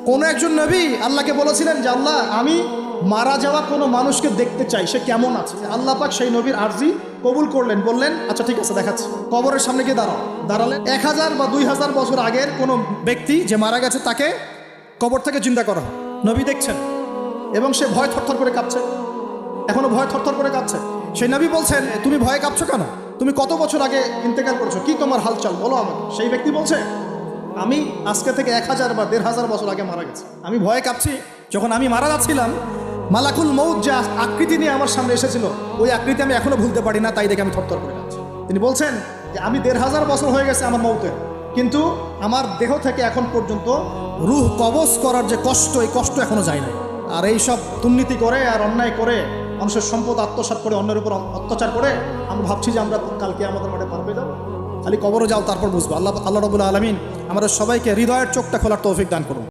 কোন একজন নবী আল্লাহকে বলেছিলেন যে আল্লাহ আমি মারা যাওয়া কোনো মানুষকে দেখতে চাই, সে কেমন আছে। আল্লাহ পাক সেই নবীর আরজি কবুল করলেন, বললেন আচ্ছা ঠিক আছে দেখাচ্ছি। কবরের সামনে গিয়ে দাঁড়ালেন। 1000 বা 2000 বছর আগের কোনো ব্যক্তি যে মারা গেছে তাকে কবর থেকে চিন্তা করা, নবী দেখছেন এবং সে ভয় থরথর করে কাঁপছে, এখনো ভয় থরথর করে কাঁপছে। সেই নবী বলছেন তুমি ভয়ে কাঁপছো কেন? তুমি কত বছর আগে ইন্তেকাল করেছো, কি তোমার হালচাল বলো আমাকে। সেই ব্যক্তি বলছে আমি আজকে থেকে 1000 বা 1500 বছর আগে মারা গেছি, আমি ভয়ে কাঁপছি। যখন আমি মারা যাচ্ছিলাম মালাকুল মউত যে আকৃতি নিয়ে আমার সামনে এসেছিল, ওই আকৃতি আমি এখনো ভুলতে পারি না, তাই দেখে আমি থরথর করে কাঁপছি। তিনি বলছেন যে আমি 1500 বছর হয়ে গেছে আমার মউতের, কিন্তু আমার দেহ থেকে এখন পর্যন্ত রূহ কবজ করার যে কষ্ট, এই কষ্ট এখনো যায় নাই। আর এই সব দুর্নীতি করে আর অন্যায় করে মানুষের সম্পদ আত্মসাৎ করে অন্যের উপর অত্যাচার করে আমরা ভাবছি যে আমরা কালকে আমাদের মাঠে পার পেয়ে যাবো। খালি কবরে যাও তারপর বুঝবো। আল্লাহ রাব্বুল আলামিন আমাদের সবাইকে হৃদয়ের চোখটা খোলার তৌফিক দান করুন।